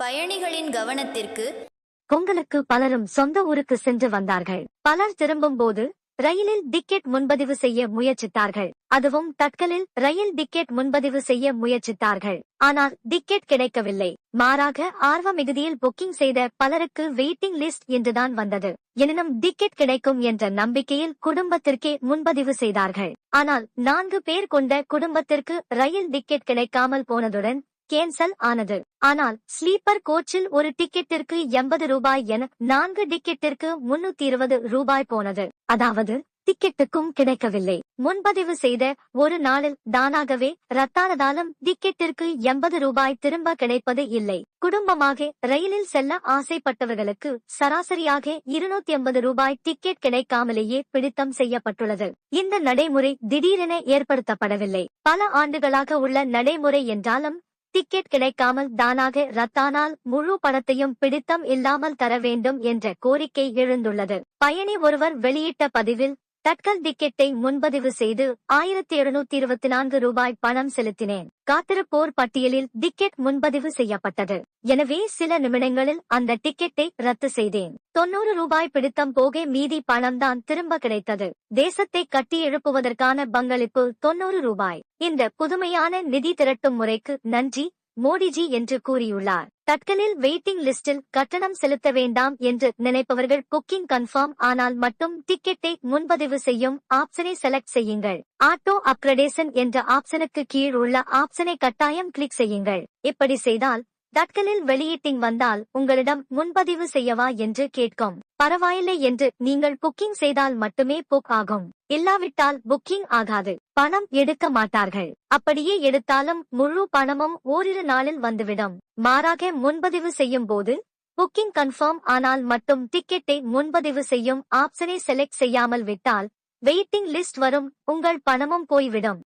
பயணிகளின் கவனத்திற்கு. பொங்கலுக்கு பலரும் சொந்த ஊருக்கு சென்று வந்தார்கள். பலர் திரும்பும் போது ரயிலில் டிக்கெட் முன்பதிவு செய்ய முயற்சித்தார்கள். அதுவும் தட்கலில் ரயில் டிக்கெட் முன்பதிவு செய்ய முயற்சித்தார்கள். ஆனால் டிக்கெட் கிடைக்கவில்லை. மாறாக ஆர்வ மிகுதியில் புக்கிங் செய்த பலருக்கு வெயிட்டிங் லிஸ்ட் என்றுதான் வந்தது. எனினும் டிக்கெட் கிடைக்கும் என்ற நம்பிக்கையில் குடும்பத்திற்கே முன்பதிவு செய்தார்கள். ஆனால் 4 பேர் கொண்ட குடும்பத்திற்கு ரயில் டிக்கெட் கிடைக்காமல் போனதுடன் கேன்சல் ஆனது. ஆனால் ஸ்லீப்பர் கோச்சில் ஒரு டிக்கெட்டிற்கு 80 ரூபாய் என 4 டிக்கெட்டிற்கு 320 ரூபாய் போனது. அதாவது டிக்கெட்டுக்கும் கிடைக்கவில்லை. முன்பதிவு செய்த ஒரு நாளில் தானாகவே ரத்தானதாலும் டிக்கெட்டிற்கு 80 ரூபாய் திரும்ப கிடைப்பது இல்லை. குடும்பமாக ரயிலில் செல்ல ஆசைப்பட்டவர்களுக்கு சராசரியாக 280 ரூபாய் டிக்கெட் கிடைக்காமலேயே பிடித்தம் செய்யப்பட்டுள்ளது. இந்த நடைமுறை திடீரென ஏற்படுத்தப்படவில்லை. பல ஆண்டுகளாக உள்ள நடைமுறை என்றாலும் டிக்கெட் கிடைக்காமல் தானாக ரத்தானால் முழு பணத்தையும் பிடித்தம் இல்லாமல் தர வேண்டும் என்ற கோரிக்கை எழுந்துள்ளது. பயணி ஒருவர் வெளியிட்ட பதிவில், தட்கல் டிக்கெட்டை முன்பதிவு செய்து 1724 ரூபாய் பணம் செலுத்தினேன். காத்திருப்போர் பட்டியலில் டிக்கெட் முன்பதிவு செய்யப்பட்டது. எனவே சில நிமிடங்களில் அந்த டிக்கெட்டை ரத்து செய்தேன். 90 ரூபாய் பிடித்தம் போக மீதி பணம்தான் திரும்ப கிடைத்தது. தேசத்தை கட்டி எழுப்புவதற்கான பங்களிப்பு 90 ரூபாய். இந்த புதுமையான நிதி திரட்டும் முறைக்கு நன்றி மோடிஜி என்று கூறியுள்ளார். தட்கலில் வெயிட்டிங் லிஸ்டில் கட்டணம் செலுத்த வேண்டாம் என்று நினைப்பவர்கள் புக்கிங் கன்ஃபார்ம் ஆனால் மட்டும் டிக்கெட்டை முன்பதிவு செய்யும் ஆப்ஷனை செலக்ட் செய்யுங்கள். ஆட்டோ அப்கிரேடேஷன் என்ற ஆப்ஷனுக்கு கீழ் உள்ள ஆப்ஷனை கட்டாயம் கிளிக் செய்யுங்கள். இப்படி செய்தால் தட்கலில் வெளியீட்டிங் வந்தால் உங்களிடம் முன்பதிவு செய்யவா என்று கேட்கும். பரவாயில்லை என்று நீங்கள் புக்கிங் செய்தால் மட்டுமே புக் ஆகும். இல்லாவிட்டால் புக்கிங் ஆகாது. பணம் எடுக்க மாட்டார்கள். அப்படியே எடுத்தாலும் முழு பணமும் ஓரிரு நாளில் வந்துவிடும். மாறாக முன்பதிவு செய்யும் போது புக்கிங் கன்ஃபார்ம் ஆனால் மட்டும் டிக்கெட்டை முன்பதிவு செய்யும் ஆப்ஷனை செலக்ட் செய்யாமல் விட்டால் வெயிட்டிங் லிஸ்ட் வரும். உங்கள் பணமும் போய்விடும்.